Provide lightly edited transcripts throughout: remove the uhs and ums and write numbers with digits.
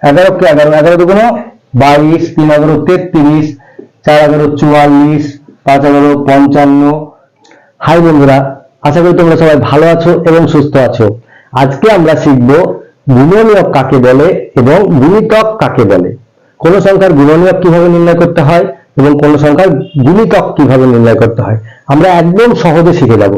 11 কে 11, 11 দুগুণ 22, 3 11 33, 4 11 44, 5 11 55। হাই বন্ধুরা, আশা করি তোমরা সবাই ভালো আছো এবং সুস্থ আছো। আজকে আমরা শিখব গুণনীয়ক কাকে বলে এবং গুণিতক কাকে বলে। কোন সংখ্যার গুণনীয়ক কিভাবে নির্ণয় করতে হয় এবং কোন সংখ্যার গুণিতক কিভাবে নির্ণয় করতে হয় আমরা একদম সহজে শিখে যাব।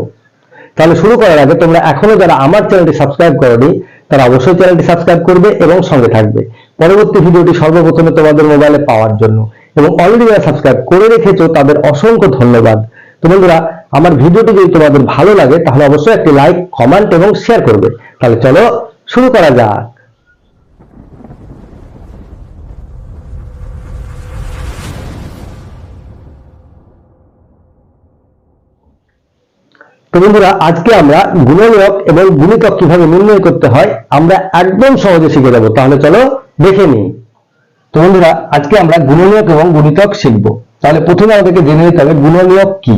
তাহলে শুরু করার আগে তোমরা এখনো যারা আমার চ্যানেলটি সাবস্ক্রাইব করোনি তারা অবশ্যই চ্যানেলটি সাবস্ক্রাইব করবে এবং সঙ্গে থাকবে পরবর্তী ভিডিওটি সর্বপ্রথমে তোমাদের মোবাইলে পাওয়ার জন্য। এবং অলরেডি যারা সাবস্ক্রাইব করে রেখেছো তাদের অসংখ্য ধন্যবাদ। তো বন্ধুরা, আমার ভিডিওটি যদি তোমাদের ভালো লাগে তাহলে অবশ্যই একটি লাইক, কমেন্ট এবং শেয়ার করবে। তাহলে চলো শুরু করা যাক। তো বন্ধুরা, আজকে আমরা গুণনীয়ক এবং গুণিতক কিভাবে নির্ণয় করতে হয় আমরা একদম সহজে শিখে যাব। তাহলে চলো দেখে নিই। তো বন্ধুরা, আজকে আমরা গুণনীয়ক এবং গুণিতক শিখব। তাহলে প্রথমে আমাদেরকে জেনে নিতে হবে গুণনীয়ক কি,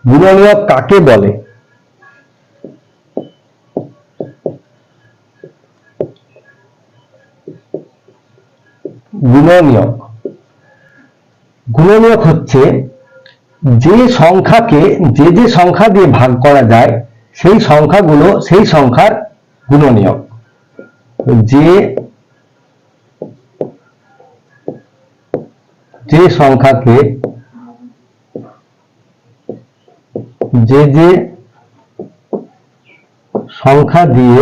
গুণনীয়ক কাকে বলে। গুণনীয়ক গুণনীয়ক হচ্ছে যে সংখ্যাকে যে সংখ্যা দিয়ে ভাগ করা যায় সেই সংখ্যাগুলো সেই সংখ্যার গুণনীয়ক। যে সংখ্যাকে যে সংখ্যা দিয়ে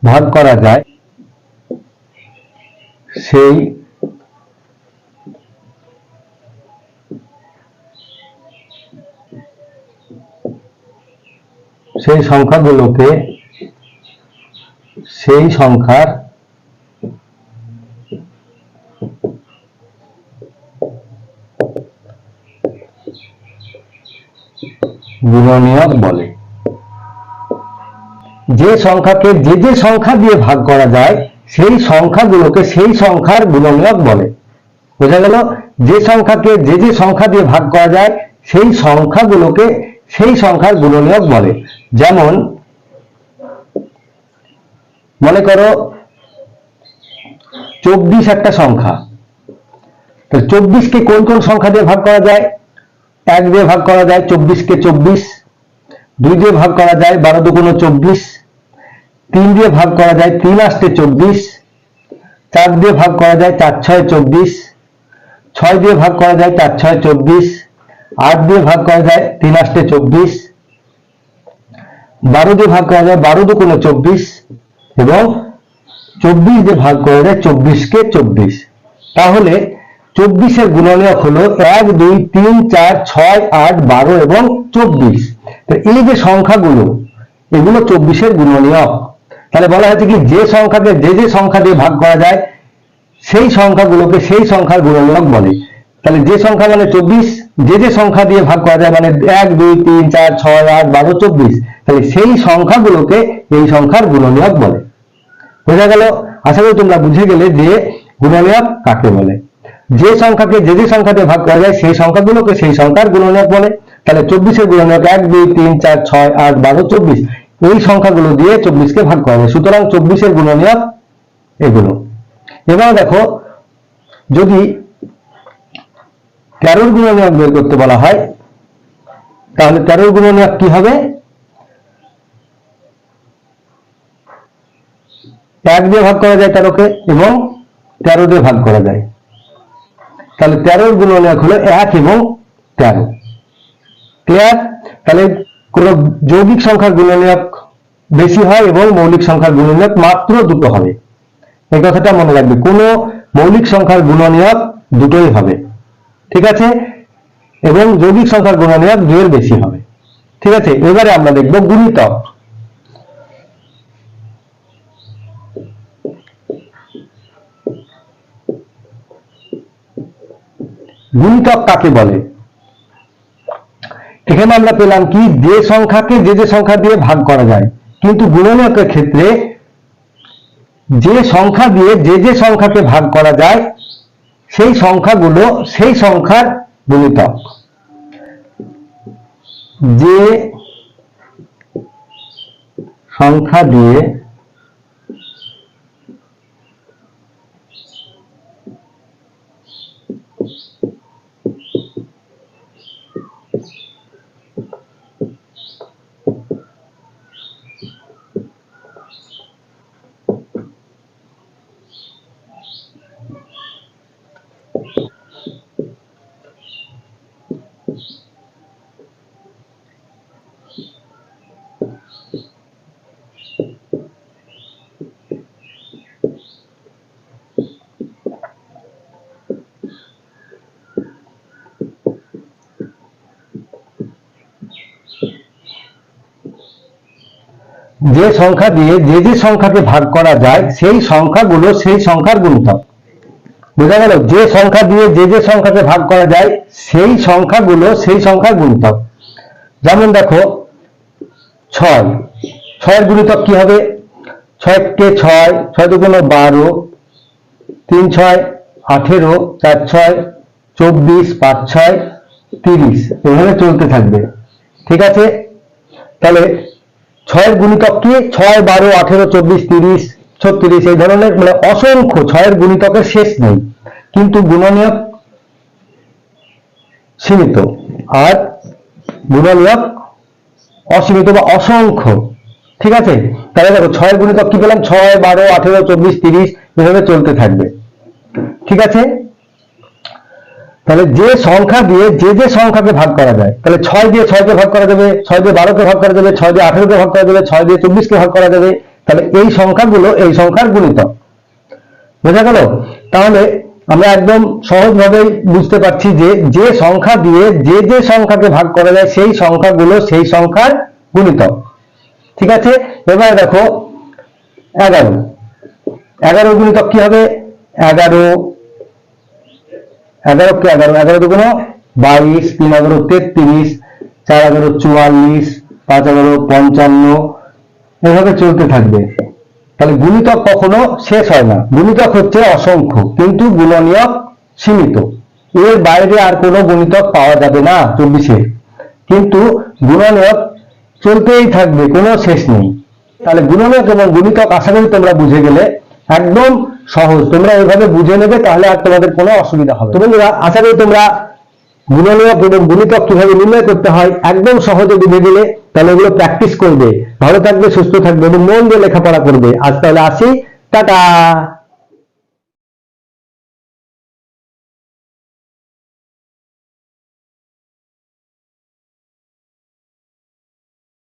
ভাগ করা যায় সেই সংখ্যাগুলোকে সেই সংখ্যার গুণনীয়ক বলে। যে সংখ্যাকে যে সংখ্যা দিয়ে ভাগ করা যায় সেই সংখ্যাগুলোকে সেই সংখ্যার গুণনীয়ক বলে। বোঝা গেল? যে সংখ্যাকে যে সংখ্যা দিয়ে ভাগ করা যায় সেই সংখ্যাগুলোকে সেই সংখ্যার গুণনীয়ক বলে। যেমন মনে করো 24 একটা সংখ্যা। তো 24 কে কোন কোন সংখ্যা দিয়ে ভাগ করা যায়? 1 দিয়ে ভাগ করা যায় 24 কে 24, 2 দিয়ে ভাগ করা যায় 12 দুগুণ 24, 3 দিয়ে ভাগ করা যায় 3 আষ্টে 24, 4 দিয়ে ভাগ করা যায় 4 ছয় 24, 6 দিয়ে ভাগ করা যায় 4 ছয় 24, 8 দিয়ে ভাগ করা যায় 3 আষ্টে 24, 12 দিয়ে ভাগ করা যায় 12 দুগুণ 24 এবং 24 দিয়ে ভাগ করা যায় 24 কে 24। তাহলে 24 এর গুণনীয়ক হলো 1 2 3 4 6 8 12 এবং 24। তো এই যে সংখ্যাগুলো এগুলো 24 এর গুণনীয়ক। তাহলে বলা হয়েছে কি যে সংখ্যাকে যে সংখ্যা দিয়ে ভাগ করা যায় সেই সংখ্যাগুলোকে সেই সংখ্যার গুণনীয়ক বলে। তাহলে যে সংখ্যা মানে 24, যে সংখ্যা দিয়ে ভাগ করা যায় মানে 1 2 3 4 6 8 12 24, তাহলে সেই সংখ্যাগুলোকে এই সংখ্যার গুণনীয়ক বলে। বোঝা গেল? আশা করি তোমরা বুঝে গেলে যে গুণনীয়ক কাকে বলে। যে সংখ্যাকে যে সংখ্যা দিয়ে ভাগ করা যায় সেই সংখ্যাগুলোকে সেই সংখ্যার গুণনীয়ক বলে। তাহলে 24 এর গুণনীয়ক 1 2 3 4 6 8 12 24, এই সংখ্যাগুলো দিয়ে 24 কে ভাগ করা যায়। সুতরাং 24 এর গুণনীয়ক এগুলো। এবার দেখো, যদি 13 এর গুণনীয়ক বের করতে বলা হয় তাহলে 13 এর গুণনীয়ক কি হবে? 1 দিয়ে ভাগ করা যায় 13 কে এবং 13 দিয়ে ভাগ করা যায়। তাহলে 13 এর গুণনীয়ক হলো 1 এবং 13। ক্লিয়ার? তাহলে কোন যৌগিক সংখ্যার গুণনীয়ক বেশি হয় এবং মৌলিক সংখ্যার গুণনীয়ক মাত্র দুটো হবে। এই কথাটা মনে রাখবে, কোন মৌলিক সংখ্যার গুণনীয়ক দুটোই হবে, ঠিক আছে? এবং যৌগিক সংখ্যার গুণনীয়ক 2 এর বেশি হবে, ঠিক আছে? এবারে আমরা দেখব গুণিতক। গুণিতক কাকে বলে? এখানে আমরা পেলাম কি যে সংখ্যাকে যে সংখ্যা দিয়ে ভাগ করা যায়, কিন্তু গুণনীয়কের ক্ষেত্রে যে সংখ্যা দিয়ে যে সংখ্যাকে ভাগ করা যায় সেই সংখ্যাগুলো সেই সংখ্যার গুণিতক। যে সংখ্যা দিয়ে যে সংখ্যা দিয়ে যে সংখ্যাকে ভাগ করা যায় সেই সংখ্যাগুলো সেই সংখ্যার গুণিতক। বোঝা গেল? যে সংখ্যা দিয়ে যে সংখ্যাকে ভাগ করা যায় সেই সংখ্যাগুলো সেই সংখ্যার গুণিতক। যেমন দেখো 6, 6 এর গুণিতক কি হবে? 6 কে 6, 6 দুগুণ 12, 3 6 18, 4 6 24, 5 6 30, এভাবে চলতে থাকবে। ঠিক আছে, তাহলে 6 এর গুণিতক কি? 6 12 18 24 30 36, এই ধরনের মানে অসংখ্য 6 এর গুণিতকের শেষ নেই, কিন্তু গুণনীয়ক সীমিত আর গুণনীয়ক অসীমিত বা অসংখ্য। ঠিক আছে, তাহলে দেখো 6 এর গুণিতক কি পেলাম? 6 12 18 24 30, এভাবে চলতে থাকবে। ঠিক আছে, তাহলে যে সংখ্যা দিয়ে যে সংখ্যাকে ভাগ করা যায়, তাহলে 6 দিয়ে 6 কে ভাগ করা যাবে, 6 দিয়ে 12 কে ভাগ করা যাবে, 6 দিয়ে 18 কে ভাগ করা যাবে, 6 দিয়ে 24 কে ভাগ করা যাবে। তাহলে এই সংখ্যাগুলো এই সংখ্যার গুণিতক। বোঝা গেল? তাহলে আমরা একদম সহজভাবেই বুঝতে পারছি যে যে সংখ্যা দিয়ে যে সংখ্যাকে ভাগ করা যায় সেই সংখ্যাগুলো সেই সংখ্যার গুণিতক। ঠিক আছে, এবার দেখো 11, 11 গুণিতক কি হবে? 11 কে 11, 11 দুগুণ 22, 3 11 33, 4 11 44, 5 11 55, এভাবে চলতে থাকবে। তাহলে গুণিতক কখনো শেষ হয় না। গুণিতক হচ্ছে অসংখ্য, কিন্তু গুণনীয়ক সীমিত। এর বাইরে আর কোনো গুণিতক পাওয়া যাবে না 24-এ, কিন্তু গুণনীয়ক চলতেই থাকবে, কোনো শেষ নেই। তাহলে গুণনীয়ক এবং গুণিতক আশা করি তোমরা বুঝে গেলে। একদম সহজ, তোমরা এইভাবে বুঝে নেবে, তাহলে আর তোমাদের কোনো অসুবিধা হবে। তোমরা আশা করি তোমরা গুণনীয়ক এবং গুণিতক কিভাবে নির্ণয় করতে হয় একদম সহজে বুঝে গেলে। তাহলে এগুলো প্র্যাকটিস করবে, ভালো থাকবে, সুস্থ থাকবে এবং মন দিয়ে লেখাপড়া করবে। আজ তাহলে আসি, টাটা।